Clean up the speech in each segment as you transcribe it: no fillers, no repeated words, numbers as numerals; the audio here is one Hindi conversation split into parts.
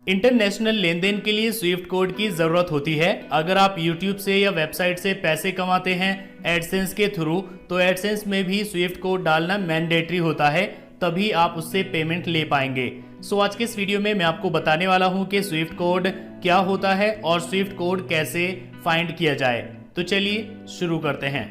इंटरनेशनल लेन देन के लिए स्विफ्ट कोड की जरूरत होती है। अगर आप YouTube से या वेबसाइट से पैसे कमाते हैं एडसेंस के थ्रू, तो एडसेंस में भी स्विफ्ट कोड डालना मैंडेटरी होता है, तभी आप उससे पेमेंट ले पाएंगे। सो आज के इस वीडियो में मैं आपको बताने वाला हूं कि स्विफ्ट कोड क्या होता है और स्विफ्ट कोड कैसे फाइंड किया जाए। तो चलिए शुरू करते हैं।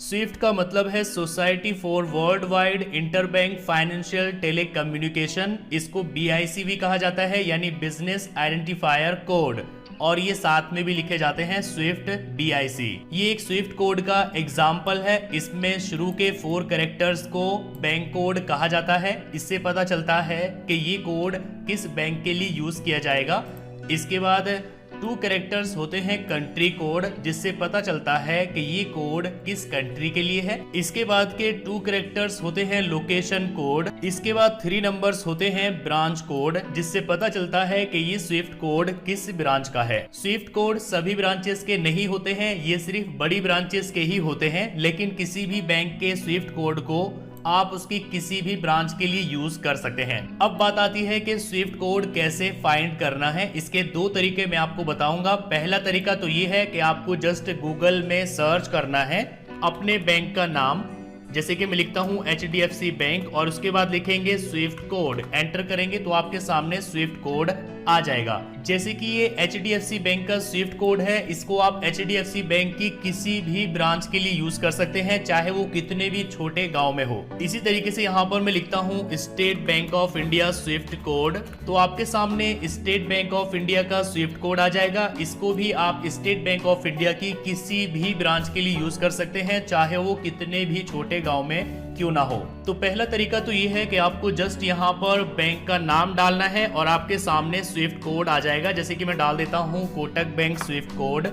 स्विफ्ट का मतलब है society for world wide interbank financial telecommunication. इसको BIC भी कहा जाता है, यानी बिजनेस आइडेंटिफायर कोड, और ये साथ में भी लिखे जाते हैं स्विफ्ट BIC। ये एक स्विफ्ट कोड का एग्जाम्पल है। इसमें शुरू के 4 कैरेक्टर्स को बैंक कोड कहा जाता है। इससे पता चलता है कि ये कोड किस बैंक के लिए यूज किया जाएगा। इसके बाद 2 कैरेक्टर्स होते हैं कंट्री कोड, जिससे पता चलता है कि ये कोड किस कंट्री के लिए है। इसके बाद के 2 कैरेक्टर्स होते हैं लोकेशन कोड। इसके बाद 3 नंबर्स होते हैं ब्रांच कोड, जिससे पता चलता है कि ये स्विफ्ट कोड किस ब्रांच का है। स्विफ्ट कोड सभी ब्रांचेस के नहीं होते हैं, ये सिर्फ बड़ी ब्रांचेस के ही होते हैं, लेकिन किसी भी बैंक के स्विफ्ट कोड को आप उसकी किसी भी ब्रांच के लिए यूज कर सकते हैं। अब बात आती है कि स्विफ्ट कोड कैसे फाइंड करना है। इसके 2 तरीके मैं आपको बताऊंगा। पहला तरीका तो ये है कि आपको जस्ट गूगल में सर्च करना है अपने बैंक का नाम, जैसे कि मैं लिखता हूं HDFC बैंक, और उसके बाद लिखेंगे स्विफ्ट कोड, एंटर करेंगे तो आपके सामने स्विफ्ट कोड आ जाएगा। जैसे कि ये HDFC बैंक का स्विफ्ट कोड है, इसको आप HDFC बैंक की किसी भी ब्रांच के लिए यूज कर सकते हैं, चाहे वो कितने भी छोटे गांव में हो। इसी तरीके से यहाँ पर मैं लिखता हूँ state bank of India Swift code, तो आपके सामने स्टेट बैंक ऑफ इंडिया का स्विफ्ट कोड आ जाएगा। इसको भी आप स्टेट बैंक ऑफ इंडिया की किसी भी ब्रांच के लिए यूज कर सकते हैं, चाहे वो कितने भी छोटे गांव में क्यों ना हो। तो पहला तरीका तो ये है कि आपको जस्ट यहाँ पर बैंक का नाम डालना है और आपके सामने स्विफ्ट कोड आ जाएगा। जैसे कि मैं डाल देता हूँ कोटक बैंक स्विफ्ट कोड,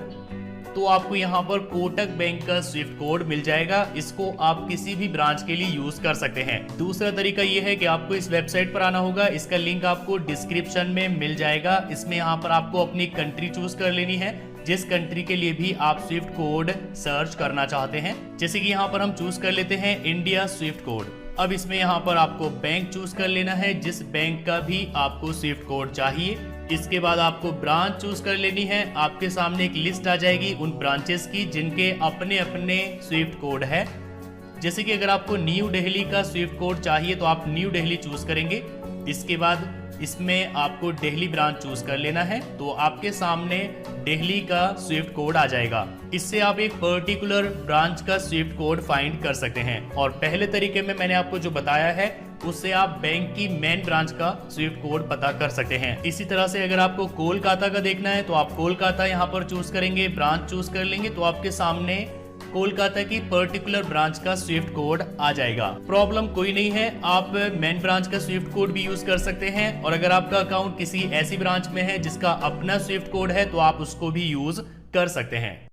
तो आपको यहाँ पर कोटक बैंक का स्विफ्ट कोड मिल जाएगा। इसको आप किसी भी ब्रांच के लिए यूज कर सकते हैं। दूसरा तरीका ये है कि आपको इस वेबसाइट पर आना होगा। इसका लिंक आपको डिस्क्रिप्शन में मिल जाएगा। इसमें यहाँ पर आपको अपनी कंट्री चूज कर लेनी है, जिस कंट्री के लिए भी आप स्विफ्ट कोड सर्च करना चाहते हैं। जैसे कि यहाँ पर हम चूज कर लेते हैं इंडिया स्विफ्ट कोड। अब इसमें यहाँ पर आपको बैंक चूज कर लेना है, जिस बैंक का भी आपको स्विफ्ट कोड चाहिए। इसके बाद आपको ब्रांच चूज कर लेनी है। आपके सामने एक लिस्ट आ जाएगी उन ब्रांचेस की जिनके अपने अपने स्विफ्ट कोड है। जैसे कि अगर आपको न्यू दिल्ली का स्विफ्ट कोड चाहिए तो आप न्यू दिल्ली चूज करेंगे। इसके बाद इसमें आपको दिल्ली ब्रांच चूज कर लेना है, तो आपके सामने दिल्ली का स्विफ्ट कोड आ जाएगा। इससे आप एक पर्टिकुलर ब्रांच का स्विफ्ट कोड फाइंड कर सकते हैं। और पहले तरीके में मैंने आपको जो बताया है उससे आप बैंक की मेन ब्रांच का स्विफ्ट कोड पता कर सकते हैं। इसी तरह से अगर आपको कोलकाता का देखना है तो आप कोलकाता यहाँ पर चूज करेंगे, ब्रांच चूज कर लेंगे, तो आपके सामने कोलकाता की पर्टिकुलर ब्रांच का स्विफ्ट कोड आ जाएगा। प्रॉब्लम कोई नहीं है, आप मेन ब्रांच का स्विफ्ट कोड भी यूज कर सकते हैं, और अगर आपका अकाउंट किसी ऐसी ब्रांच में है जिसका अपना स्विफ्ट कोड है तो आप उसको भी यूज कर सकते हैं।